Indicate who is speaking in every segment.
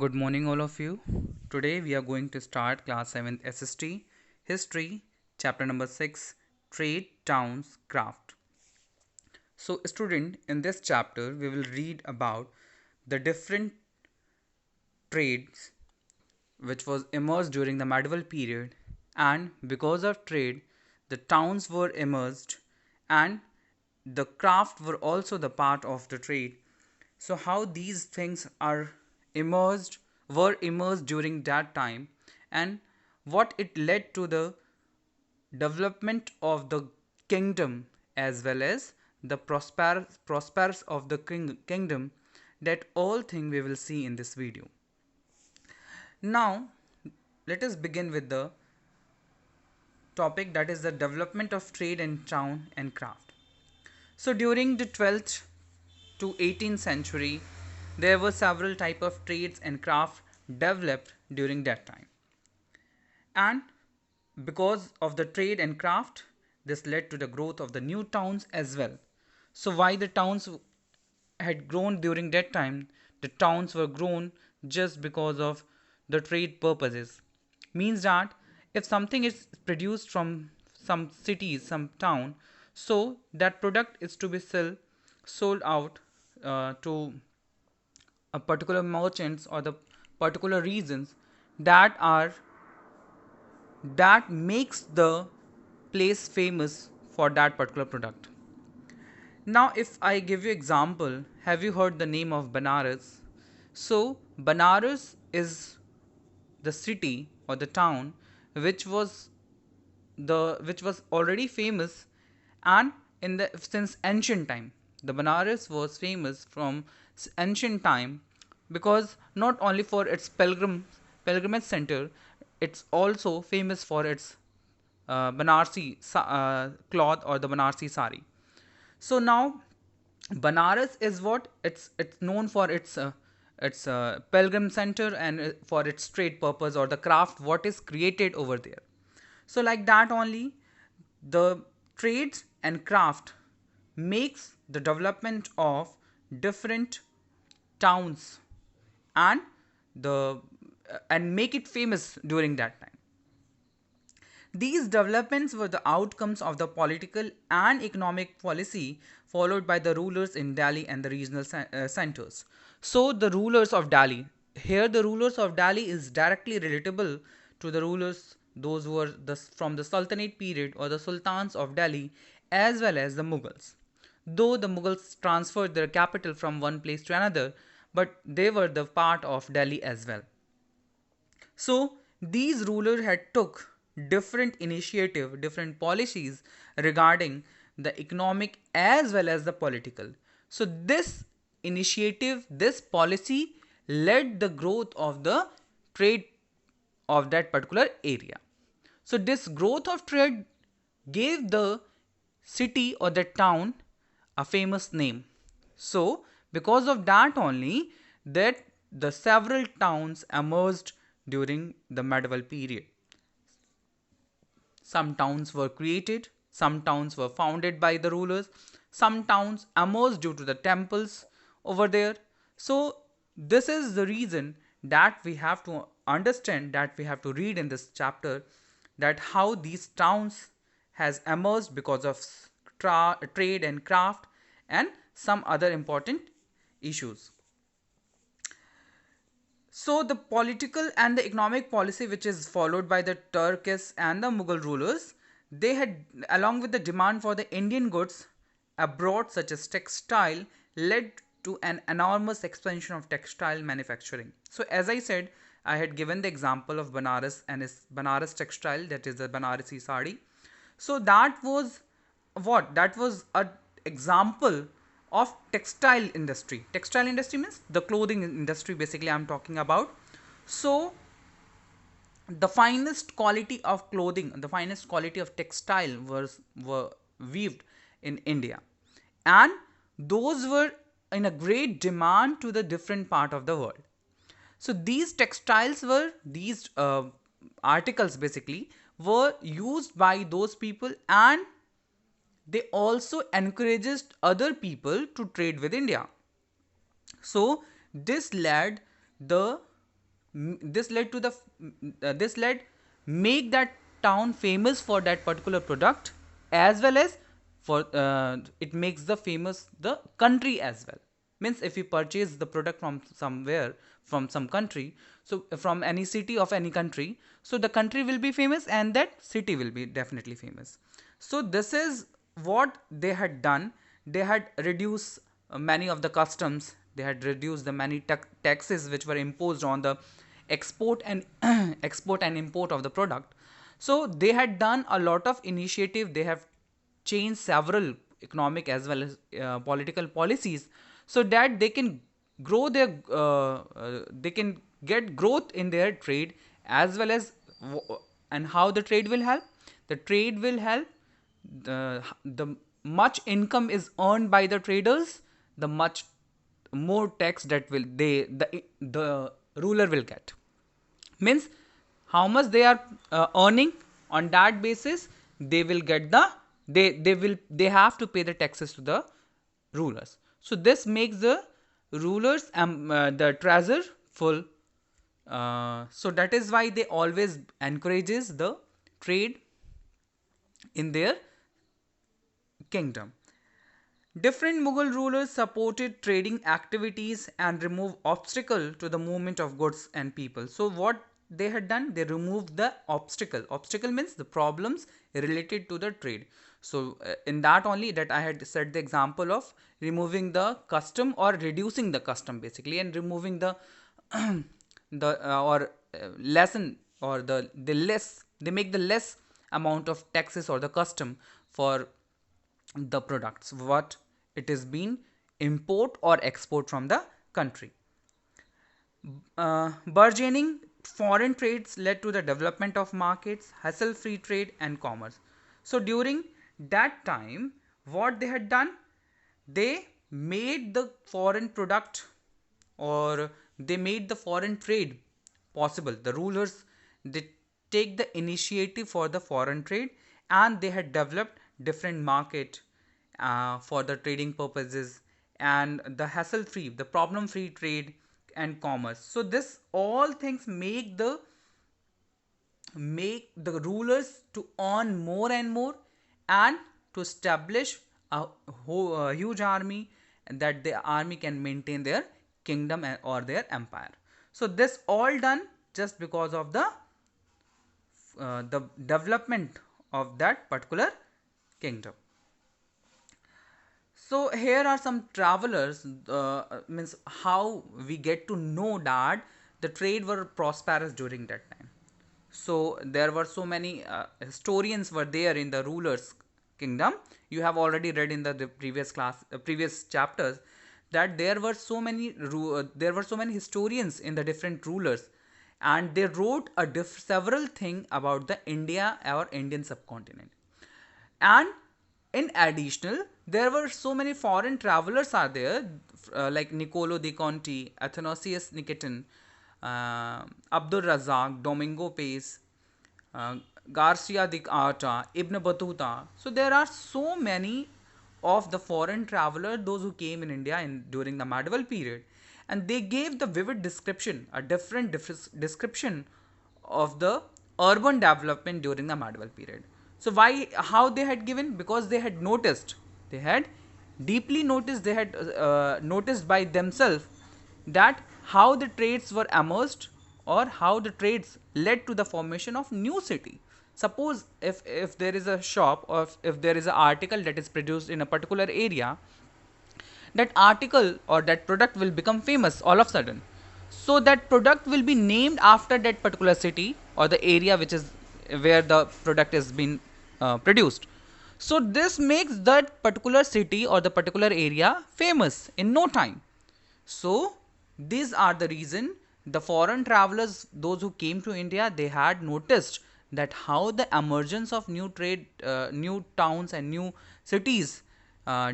Speaker 1: Good morning, all of you. Today we are going to start class 7th s.st. History, chapter number 6, Trade, Towns, Craft. So, student, in this chapter we will read about the different trades which was emerged during the medieval period, and because of trade the towns were emerged and the craft were also the part of the trade. So how these things are emerged were emerged during that time, and what it led to the development of the kingdom, as well as the prosperous of the kingdom. That all thing we will see in this video. Now let us begin with the topic, that is the development of trade in town and craft. So during the 12th to 18th century, there were several type of trades and craft developed during that time. And because of the trade and craft, this led to the growth of the new towns as well. So why the towns had grown during that time? The towns were grown just because of the trade purposes. Means that if something is produced from some cities, some town, so that product is to be sold out to a particular merchants or the particular reasons that are that makes the place famous for that particular product. Now, if I give you example, have you heard the name of Banaras? So, Banaras is the city or the town which was which was already famous, and in the since ancient time. The Banaras was famous from ancient time because not only for its pilgrimage center, it's also famous for its Banarsi cloth or the Banarsi sari. So now Banaras is what it's known for its pilgrim center and for its trade purpose or the craft what is created over there. So like that only, the trades and craft makes the development of different towns and the and make it famous during that time. These developments were the outcomes of the political and economic policy followed by the rulers in Delhi and the regional centers. So, the rulers of Delhi, here the rulers of Delhi is directly relatable to the rulers, those who were from the Sultanate period or the Sultans of Delhi, as well as the Mughals. Though the Mughals transferred their capital from one place to another, but they were the part of Delhi as well. So these rulers had took different initiative, different policies regarding the economic as well as the political. So this initiative, this policy led the growth of the trade of that particular area. So this growth of trade gave the city or the town a famous name. So because of that only, that the several towns emerged during the medieval period. Some towns were created, some towns were founded by the rulers, some towns emerged due to the temples over there. So this is the reason that we have to understand, that we have to read in this chapter, that how these towns has emerged because of trade and craft and some other important issues. So the political and the economic policy which is followed by the Turkish and the Mughal rulers, they had, along with the demand for the Indian goods abroad such as textile, led to an enormous expansion of textile manufacturing. So as I said, I had given the example of Banaras and its Banaras textile, that is the Banarasi sari. So that was what? That was a example of textile industry means the clothing industry, basically I'm talking about. So the finest quality of clothing, the finest quality of textile were weaved in India, and those were in a great demand to the different part of the world. So these textiles were these articles basically were used by those people, and they also encourages other people to trade with India. So this led the this led to the this led make that town famous for that particular product, as well as for it makes the famous the country as well. Means if you purchase the product from somewhere, from some country, so from any city of any country, so the country will be famous and that city will be definitely famous. So this is what they had done. They had reduced many of the customs, they had reduced the many taxes which were imposed on the export and export and import of the product. So they had done a lot of initiative, they have changed several economic as well as political policies, so that they can grow their they can get growth in their trade, as well as and how the trade will help. The trade will help, the much income is earned by the traders, the much more tax that will the ruler will get. Means how much they are earning, on that basis they will get the they have to pay the taxes to the rulers. So this makes the rulers the treasure full. So that is why they always encourages the trade in their kingdom. Different Mughal rulers supported trading activities and removed obstacle to the movement of goods and people. So what they had done, they removed the obstacle. Obstacle means the problems related to the trade. So in that only that I had said the example of removing the custom or reducing the custom basically, and removing the the or lessen or the less, they make the less amount of taxes or the custom for the products what it is being import or export from the country. Burgeoning foreign trades led to the development of markets, hassle free trade and commerce. So during that time what they had done, they made the foreign product or they made the foreign trade possible. The rulers, they take the initiative for the foreign trade, and they had developed different market for the trading purposes, and the hassle free, the problem free trade and commerce. So this all things make the rulers to earn more and more, and to establish a huge army, that the army can maintain their kingdom or their empire. So this all done just because of the development of that particular kingdom. So here are some travelers, means how we get to know that the trade were prosperous during that time. So there were so many historians were there in the rulers kingdom. You have already read in the previous class, previous chapters, that there were so many historians in the different rulers, and they wrote several things about the India or Indian subcontinent. And in additional, there were so many foreign travelers are there, like Niccolo de Conti, Athanasius Nikitin, Abdul Razak, Domingo Pace, uh, Garcia de Arta, Ibn Battuta. So there are so many of the foreign travelers, those who came in India during the medieval period, and they gave the vivid description, a different description of the urban development during the medieval period. So why, how they had given? Because they had noticed, they had deeply noticed, they had noticed by themselves that how the trades were emerged, or how the trades led to the formation of new city. Suppose if there is a shop, or if there is an article that is produced in a particular area, that article or that product will become famous all of a sudden. So that product will be named after that particular city or the area which is where the product is being produced. So this makes that particular city or the particular area famous in no time. So these are the reason the foreign travelers, those who came to India, they had noticed that how the emergence of new trade, new towns and new cities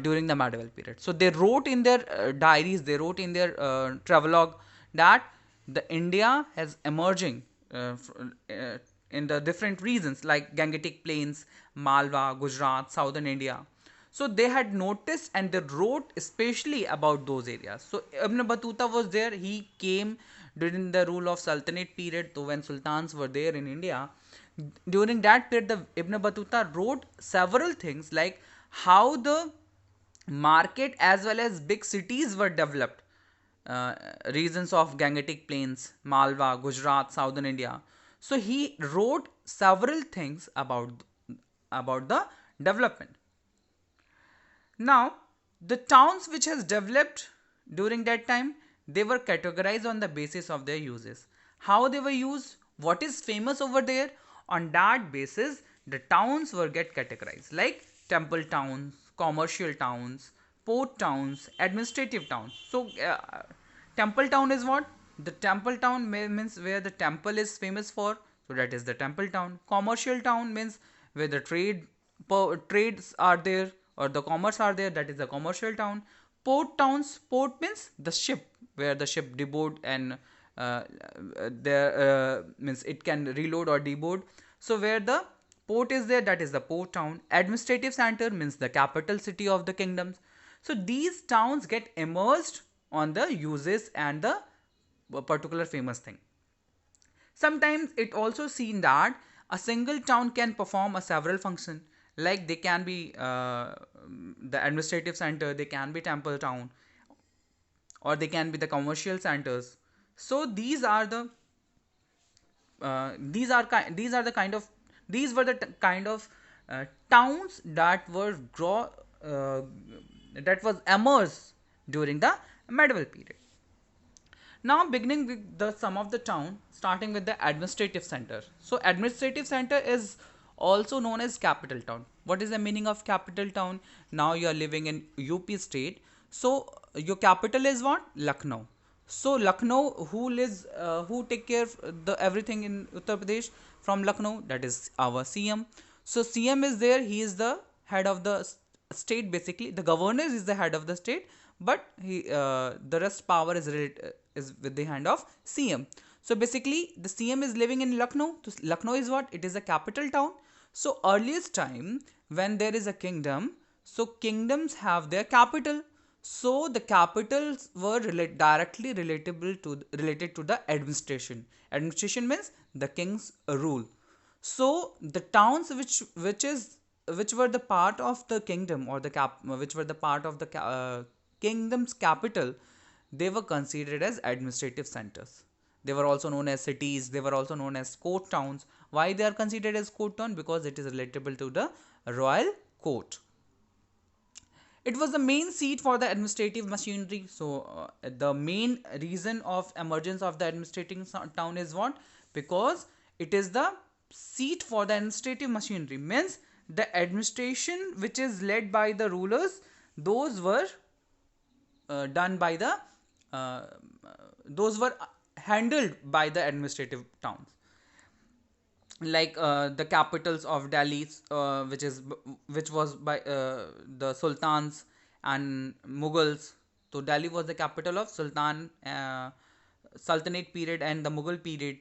Speaker 1: during the medieval period. So they wrote in their diaries, they wrote in their travelogue that the India has emerging in the different regions like Gangetic Plains, Malwa, Gujarat, southern India. So they had noticed and they wrote especially about those areas. So Ibn Battuta was there. He came during the rule of Sultanate period, so when sultans were there in India, during that period, the Ibn Battuta wrote several things like how the market as well as big cities were developed. uh, Regions of Gangetic Plains, Malwa, Gujarat, southern India. So he wrote several things about the development. Now, the towns which has developed during that time, they were categorized on the basis of their uses. How they were used, what is famous over there, on that basis, the towns were get categorized like temple towns, commercial towns, port towns, administrative towns. So, temple town is what? The temple town means where the temple is famous for. So that is the temple town. Commercial town means where the trades are there or the commerce are there. That is the commercial town. Port towns. Port means the ship where the ship deboard and there means it can reload or deboard. So where the port is there, that is the port town. Administrative center means the capital city of the kingdoms. So these towns get immersed on the uses and the particular famous thing. Sometimes it also seen that a single town can perform a several function, like they can be the administrative center, they can be temple town, or they can be the commercial centers. So these are the kind of these were the kind of towns that were that was immersed during the medieval period. Now, beginning with the sum of the town, starting with the administrative center. So, administrative center is also known as capital town. What is the meaning of capital town? Now you are living in UP state. So, your capital is what? Lucknow. So, Lucknow, who take care of the everything in Uttar Pradesh from Lucknow? That is our CM. So, CM is there. He is the head of the state. Basically, the governor is the head of the state, but the rest power is with the hand of CM. So basically, the CM is living in Lucknow. So Lucknow is what? It is a capital town. So earliest time when there is a kingdom, so kingdoms have their capital. So the capitals were directly related to the administration. Administration means the king's rule. So the towns which were the part of the kingdom or which were the part of the kingdom's capital, they were considered as administrative centers. They were also known as cities. They were also known as court towns. Why they are considered as court town? Because it is relatable to the royal court. It was the main seat for the administrative machinery. So the main reason of emergence of the administrative town is what? Because it is the seat for the administrative machinery. Means the administration which is led by the rulers, those were done by the those were handled by the administrative towns, like the capitals of Delhi, which was by the sultans and Mughals. So Delhi was the capital of Sultanate period and the Mughal period,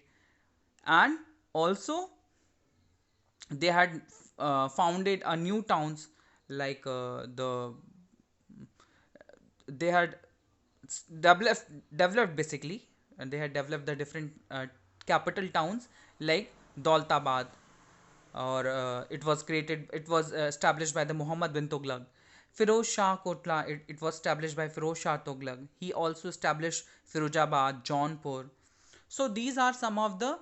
Speaker 1: and also they had founded a new towns like they had developed basically, and they had developed the different capital towns like Daulatabad, or it was established by the Muhammad bin Tughlaq. Firoz Shah Kotla, it was established by Firoz Shah Tughlaq. He also established Firozabad, Jaunpur. So these are some of the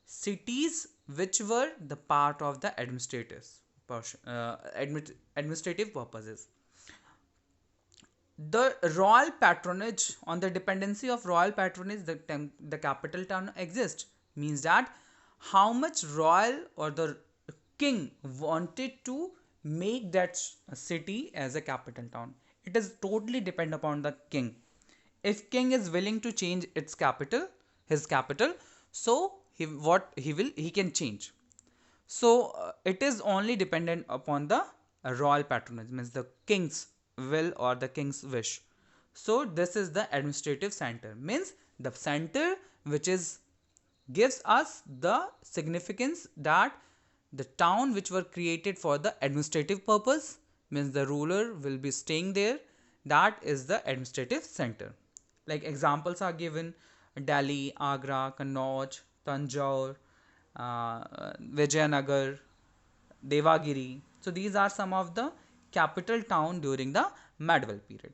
Speaker 1: cities which were the part of the administrative purposes. The royal patronage, on the dependency of royal patronage, the capital town exists, means that how much royal or the king wanted to make that city as a capital town. It is totally depend upon the king. If king is willing to change his capital, so he can change. So it is only dependent upon the royal patronage, means the king's will or the king's wish. So this is the administrative center, means the center which is gives us the significance that the town which were created for the administrative purpose, means the ruler will be staying there, that is the administrative center. Like examples are given, Delhi, Agra, Kannauj, Tanjore, Vijayanagar, Devagiri. So these are some of the capital town during the medieval period.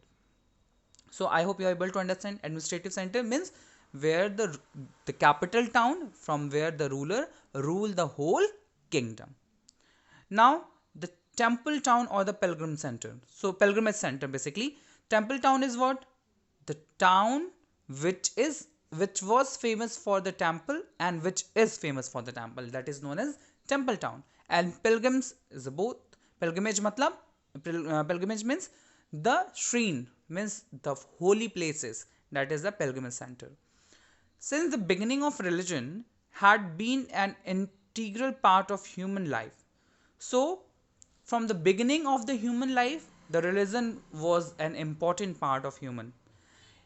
Speaker 1: So I hope you are able to understand. Administrative center means where the capital town from where the ruler rule the whole kingdom. Now the temple town or the pilgrim center. So pilgrimage center basically. Temple town is what? The town which was famous for the temple and which is famous for the temple, that is known as temple town. And pilgrims is both. Pilgrimage matlab pilgrimage means the shrine, means the holy places, that is the pilgrimage center. Since the beginning of religion had been an integral part of human life, so from the beginning of the human life, the religion was an important part of human.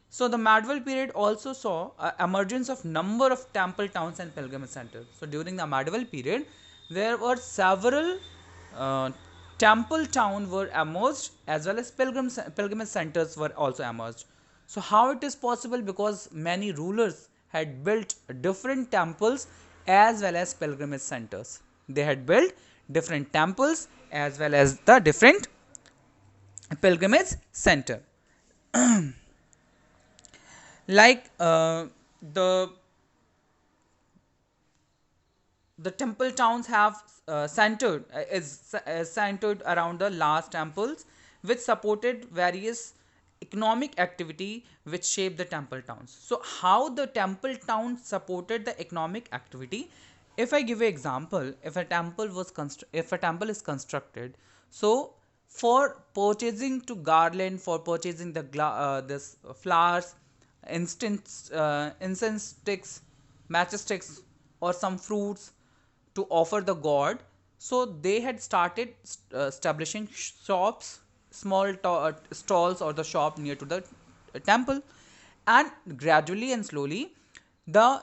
Speaker 1: So the medieval period also saw emergence of number of temple towns and pilgrimage centers. So during the medieval period, there were several uh, temple towns were emerged, as well as pilgrimage centers were also emerged. So how it is possible? Because many rulers had built different temples as well as pilgrimage centers. They had built different temples as well as the different pilgrimage center. Like the the temple towns have centered around the last temples, which supported various economic activity which shaped the temple towns. So how the temple town supported the economic activity? If I give an example, if a temple is constructed, so for purchasing to garland, for purchasing the this flowers, incense sticks, matchsticks, or some fruits to offer the god, so they had started establishing shops, small stalls or the shop near to the temple. And gradually and slowly the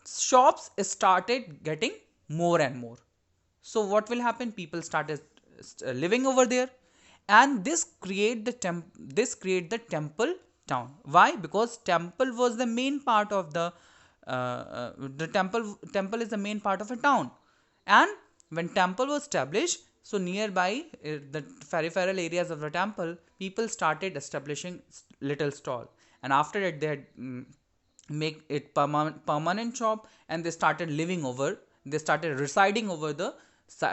Speaker 1: shops started getting more and more. So what will happen? People started living over there, and this create the temple town. Why? Because temple was the main part of the temple is the main part of a town. And when temple was established, so nearby the peripheral areas of the temple, people started establishing little stall, and after that they had make it permanent shop, and they started residing over the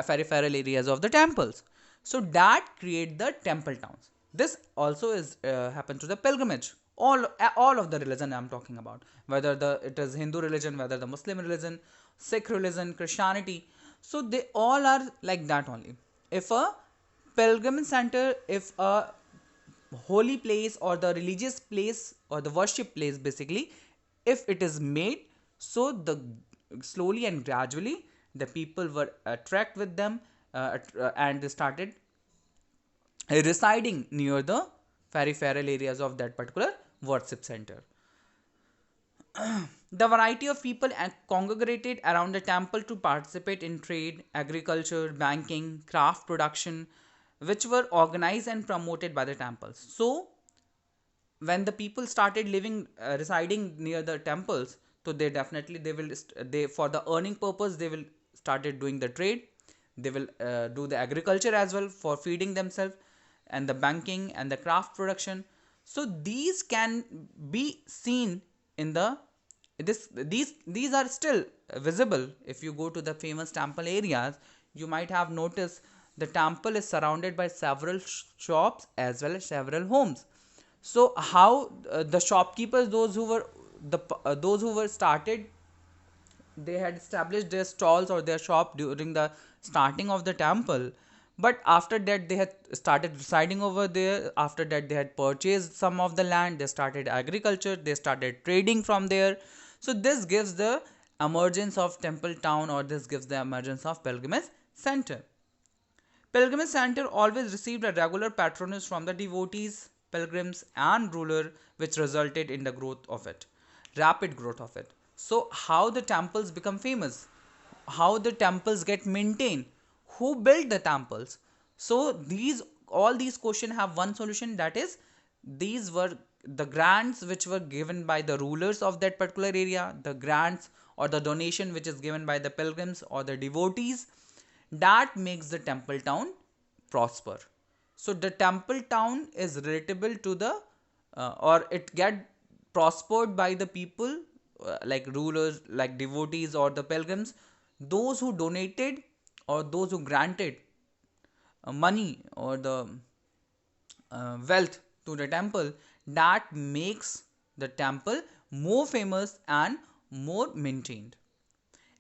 Speaker 1: peripheral areas of the temples. So that create the temple towns. This also is happen to the pilgrimage. All of the religion I am talking about, whether it is Hindu religion, whether the Muslim religion, Sikh religion, Christianity. So they all are like that only. If a pilgrimage center, if a holy place or the religious place or the worship place basically, if it is made, so the slowly and gradually the people were attract with them, and they started residing near the peripheral areas of that particular worship center. The variety of people congregated around the temple to participate in trade, agriculture, banking, craft production, which were organized and promoted by the temples. So when the people started residing near the temples, so they definitely they for the earning purpose they will started doing the trade. They will do the agriculture as well for feeding themselves, and the banking and the craft production. So these can be seen in these are still visible. If you go to the famous temple areas, you might have noticed the temple is surrounded by several shops as well as several homes. So how the shopkeepers, those who were started, they had established their stalls or their shop during the starting of the temple, but after that they had started residing over there. After that they had purchased some of the land, they started agriculture, they started trading from there. So this gives the emergence of temple town, or this gives the emergence of pilgrimage center. Pilgrimage center always received a regular patronage from the devotees, pilgrims, and ruler, which resulted in the rapid growth of it. So how the temples become famous? How the temples get maintained? Who built the temples? So all these questions have one solution, that is these were the grants which were given by the rulers of that particular area, the grants or the donation which is given by the pilgrims or the devotees, that makes the temple town prosper. So the temple town is relatable to the or it get prospered by the people, like rulers, like devotees or the pilgrims, those who donated or those who granted money or the wealth to the temple, that makes the temple more famous and more maintained.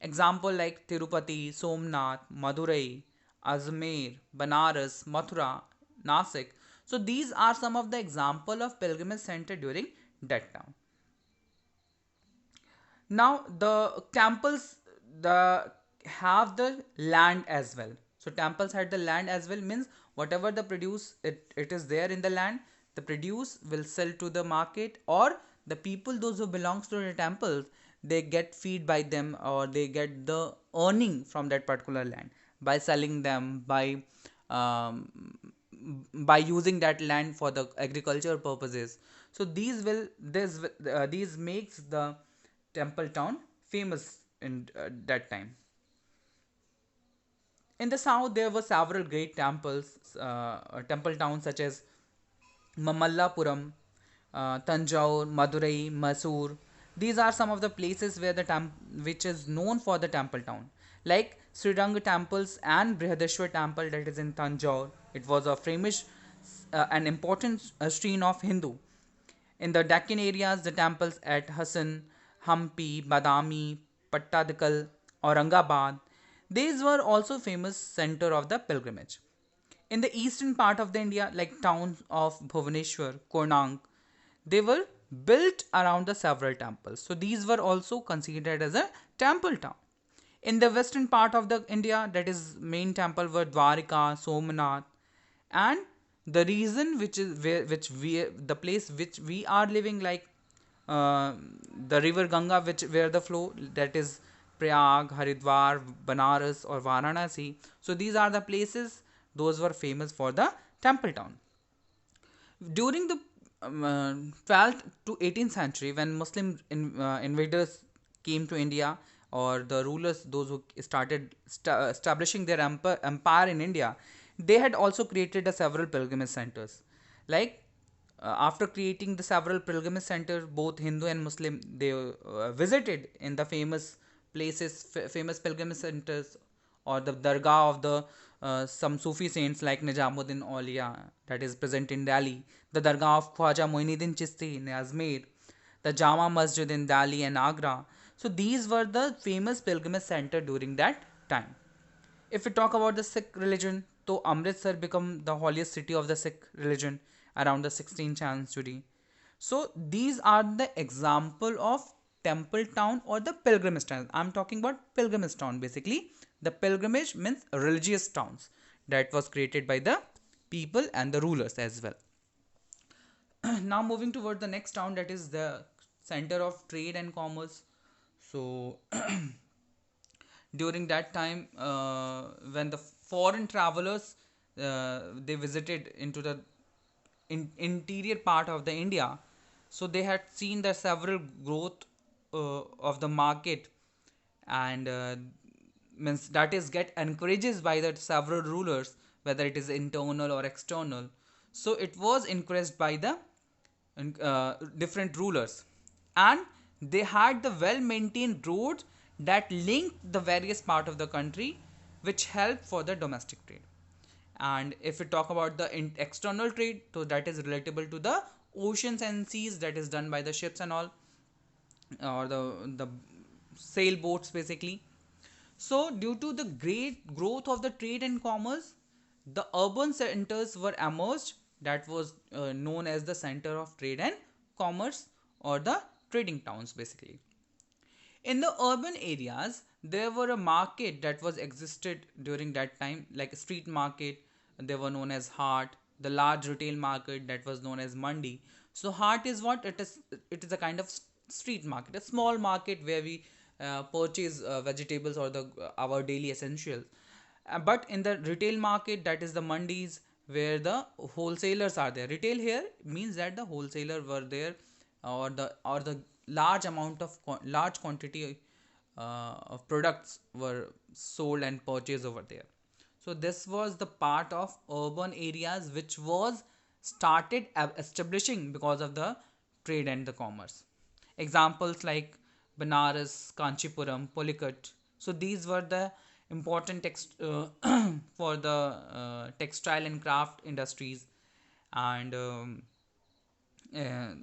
Speaker 1: Example like Tirupati, Somnath, Madurai, Ajmer, Banaras, Mathura, Nasik. So these are some of the example of pilgrimage center during that time. Now the temples the have the land as well. So temples had the land as well, means whatever the produce it is there in the land, the produce will sell to the market, or the people those who belongs to the temples, they get feed by them or they get the earning from that particular land by selling them, um, by using that land for the agriculture purposes. So these makes the temple town famous in that time. In the south there were several great temple towns such as Mamallapuram, Tanjore, Madurai, Mysore. These are some of the places where which is known for the temple town. Like Sriranga temples and Brihadeshwar temple that is in Tanjore. It was a famous and important shrine of Hindu. In the Deccan areas, the temples at Hassan, Hampi, Badami, Pattadakal, Aurangabad, these were also famous center of the pilgrimage. In the eastern part of the India, like towns of Bhubaneswar, Konark, they were built around the several temples. So these were also considered as a temple town. In the western part of the India, that is main temple were Dwarika, Somnath, and the reason which is where which we the place which we are living, like uh, the river Ganga, which where the flow, that is Prayag, Haridwar, Banaras or Varanasi. So these are the places those were famous for the temple town. During the 12th to 18th century, when Muslim invaders came to India, or the rulers, those who started establishing their empire in India, they had also created several pilgrimage centers. Like after creating the several pilgrimage centers, both Hindu and Muslim, they visited in the famous places, famous pilgrimage centers, or the dargah of the some Sufi saints like Nijamuddin Aulia, that is present in Delhi, the dargah of Khwaja Moinuddin Chishti in Ajmer, the Jama Masjid in Delhi and Agra. So these were the famous pilgrimage center during that time. If we talk about the Sikh religion, so Amritsar became the holiest city of the Sikh religion around the 16th century. So these are the example of temple town or the pilgrimage town. I'm talking about pilgrimage town basically. The pilgrimage means religious towns that was created by the people and the rulers as well. Now moving toward the next town, that is the center of trade and commerce. So during that time, when the foreign travelers they visited into the interior part of the India, so they had seen the several growth of the market, and means that is get encourages by the several rulers, whether it is internal or external. So it was encouraged by the different rulers, and they had the well maintained roads that linked the various part of the country, which helped for the domestic trade. And if we talk about the external trade, so that is relatable to the oceans and seas, that is done by the ships and all, or the sailboats basically. So due to the great growth of the trade and commerce, the urban centers were emerged, that was known as the center of trade and commerce, or the trading towns basically. In the urban areas, there were a market that was existed during that time, like a street market, they were known as hart, the large retail market that was known as mandi. So hart is what it is a kind of street market, a small market where we purchase vegetables or the our daily essentials. But in the retail market, that is the mandis, where the wholesalers are there. Retail here means that the wholesaler were there, or the large amount of large quantity of products were sold and purchased over there. So this was the part of urban areas which was started establishing because of the trade and the commerce. Examples like Banaras, Kanchipuram, Policut. So these were the important for the textile and craft industries. And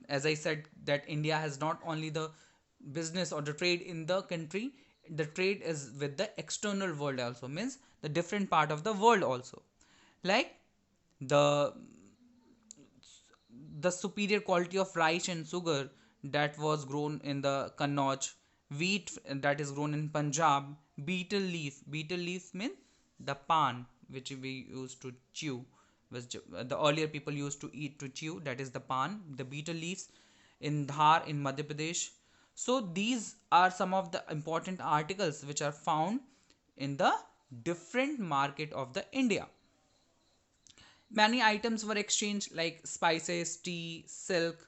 Speaker 1: as I said, that India has not only the business or the trade in the country, the trade is with the external world also, means the different part of the world also, like the the superior quality of rice and sugar that was grown in the Kannauj, wheat that is grown in Punjab, betel leaf. Betel leaf means the pan which we used to chew, which the earlier people used to eat to chew. That is the pan, the betel leaves in Dhar in Madhya Pradesh. So these are some of the important articles which are found in the different market of the India. Many items were exchanged like spices, tea, silk,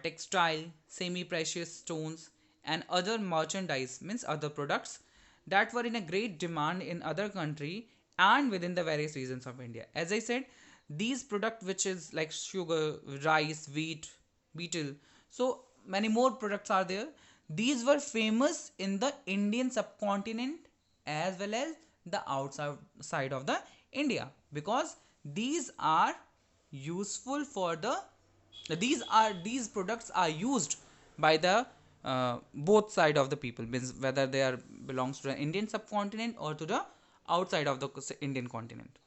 Speaker 1: textile, semi-precious stones, and other merchandise, means other products that were in a great demand in other country and within the various regions of India. As I said, these product which is like sugar, rice, wheat, betel, so many more products are there. These were famous in the Indian subcontinent as well as the outside side of the India, because these are useful for the these products are used by the both side of the people, means whether they are belongs to the Indian subcontinent or to the outside of the Indian continent.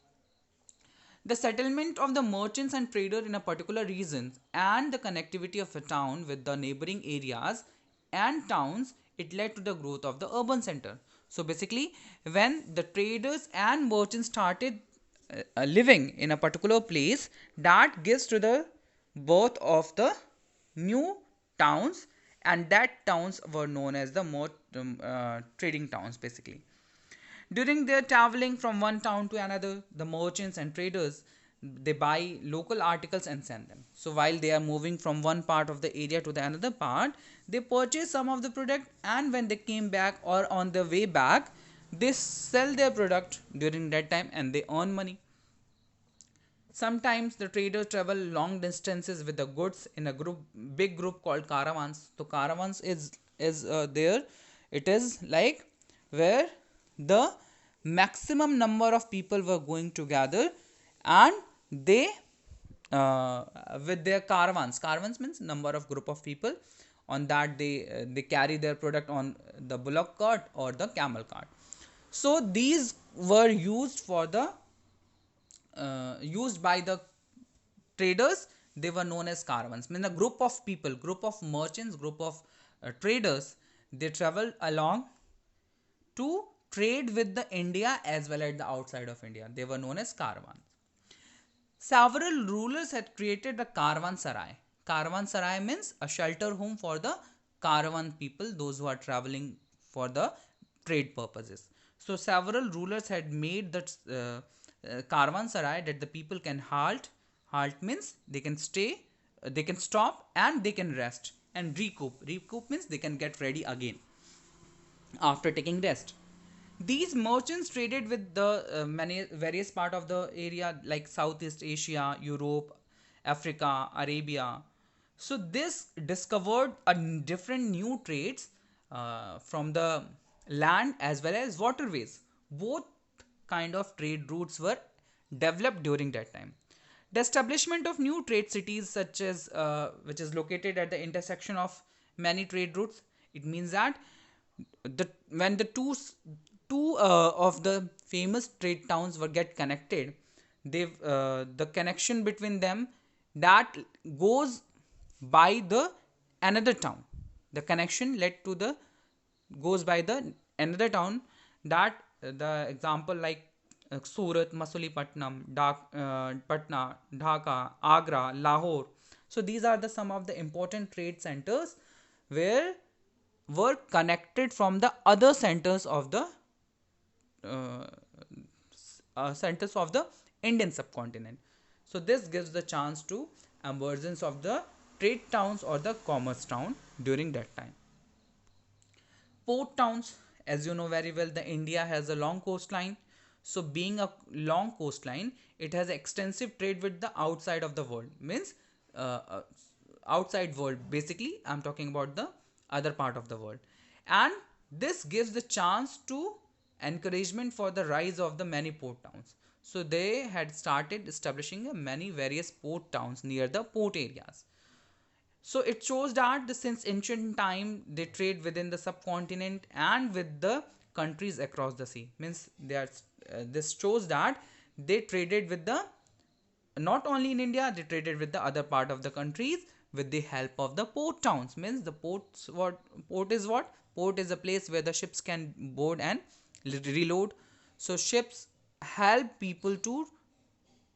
Speaker 1: The settlement of the merchants and traders in a particular region and the connectivity of a town with the neighboring areas and towns, it led to the growth of the urban center. So basically, when the traders and merchants started living in a particular place, that gives to the birth of the new towns, and that towns were known as the more trading towns basically. During their traveling from one town to another, the merchants and traders, they buy local articles and send them. So while they are moving from one part of the area to the another part, they purchase some of the product, and when they came back or on the way back, they sell their product during that time and they earn money. Sometimes the traders travel long distances with the goods in a big group called caravans. So caravans is there. It is like where the maximum number of people were going together, and they with their caravans. Caravans means number of group of people. On that they carry their product on the bullock cart or the camel cart. So these were used by the traders. They were known as caravans. I mean, a group of people, group of merchants, group of traders, they traveled along to trade with the India as well as the outside of India. They were known as caravans. Several rulers had created the caravanserai. Caravanserai means a shelter home for the caravan people, those who are traveling for the trade purposes. So several rulers had made that caravanserai that the people can halt. Halt means they can stay, they can stop, and they can rest and recoup. Recoup means they can get ready again after taking rest. These merchants traded with the many various part of the area like Southeast Asia, Europe, Africa, Arabia. So this discovered a different new trades from the land as well as waterways. Both kind of trade routes were developed during that time. The establishment of new trade cities, such as which is located at the intersection of many trade routes, it means that when the two of the famous trade towns were get connected, they the connection between them that goes by the another town. The connection led to the goes by the another town, that the example like Surat, Masulipatam, Patna, Dhaka, Agra, Lahore. So these are the some of the important trade centers where were connected from the other uh, centers of the Indian subcontinent. So this gives the chance to emergence of the trade towns or the commerce town during that time. Port towns, as you know very well, the India has a long coastline. So being a long coastline, it has extensive trade with the outside of the world. Means uh, uh, outside world. Basically, I'm talking about the other part of the world, and this gives the chance to encouragement for the rise of the many port towns. So they had started establishing many various port towns near the port areas. So it shows that since ancient time they trade within the subcontinent and with the countries across the sea. Means they are this shows that they traded with the not only in India, they traded with the other part of the countries with the help of the port towns. Means the ports, what port is what? Port is a place where the ships can board and reload. So ships help people to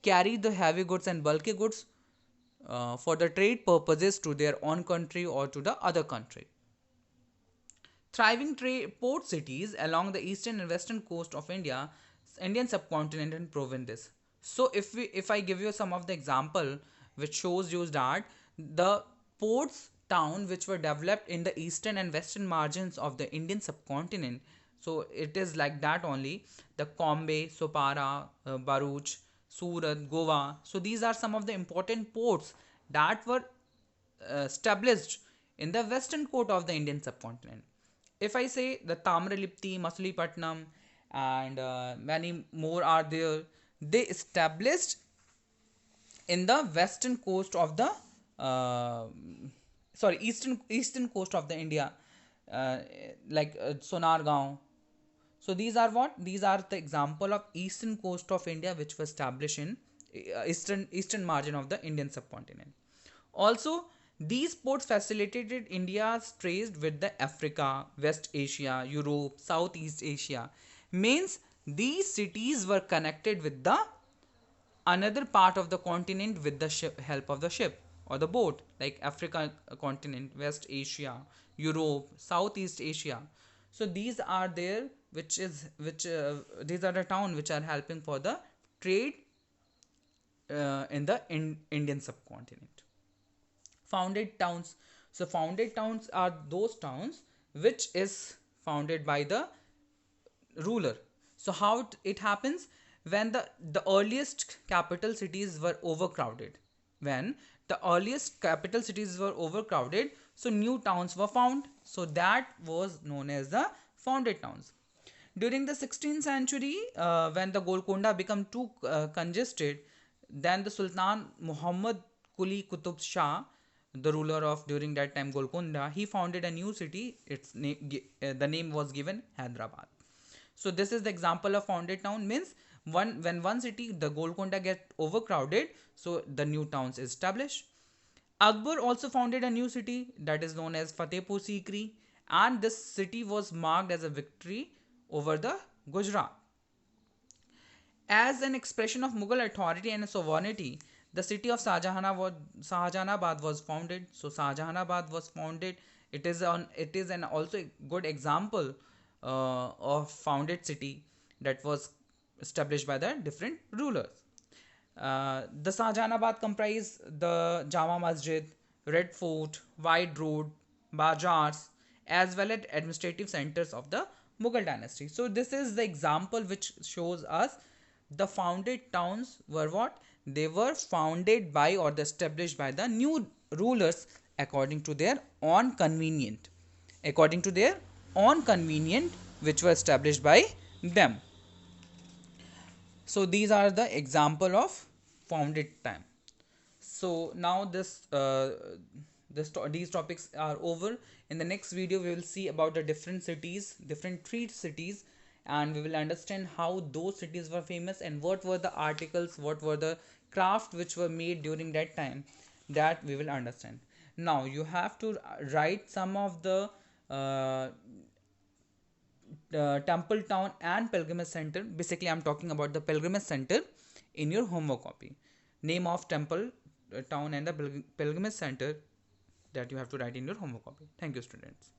Speaker 1: carry the heavy goods and bulky goods for the trade purposes to their own country or to the other country. Thriving trade port cities along the eastern and western coast of India, Indian subcontinent and proven this. So if I give you some of the example which shows you that the ports town which were developed in the eastern and western margins of the Indian subcontinent, so it is like that only. The Bombay, Sopara, Baruch, Surat, Goa. So these are some of the important ports that were established in the western coast of the Indian subcontinent. If I say the Tamralipti, Masulipatinam, and many more are there, they established in the western coast of the uh, eastern coast of the India, uh, like Sonargaon. So these are what? These are the example of eastern coast of India which was established in eastern margin of the Indian subcontinent. Also, these ports facilitated India's trade with the Africa, West Asia, Europe, Southeast Asia. Means these cities were connected with the another part of the continent with the help of the ship or the boat, like Africa continent, West Asia, Europe, Southeast Asia. So these are there, which these are the town which are helping for the trade in the Indian subcontinent. Founded towns. So founded towns are those towns which is founded by the ruler. So how it happens? When the earliest capital cities were overcrowded. When the earliest capital cities were overcrowded, so new towns were found. So that was known as the founded towns. During the 16th century, when the Golconda became too congested, then the Sultan Muhammad Quli Qutub Shah, the ruler of during that time Golconda, he founded a new city. The name was given Hyderabad. So this is the example of founded town. Means when one city, the Golconda, get overcrowded, so the new towns is established. Akbar also founded a new city that is known as Fatehpur Sikri, and this city was marked as a victory over the Gujarat. As an expression of Mughal authority and sovereignty, the city of Shahjahanabad was founded. So Shahjahanabad was founded. It is an also a good example of founded city that was established by the different rulers. The Shahjahanabad comprise the Jama Masjid, Red Fort, Wide Road, Bazaars, as well as administrative centers of the Mughal dynasty. So this is the example which shows us the founded towns were what? They were founded by or established by the new rulers according to their own convenient. According to their own convenient, which were established by them. So these are the example of founded time. So now these topics are over. In the next video we will see about the different cities, different three cities, and we will understand how those cities were famous and what were the articles, what were the craft which were made during that time, that we will understand. Now you have to write some of the temple town and pilgrimage center. Basically I'm talking about the pilgrimage center in your homework copy. Name of temple town and the pilgrimage center that you have to write in your homework copy. Thank you, students.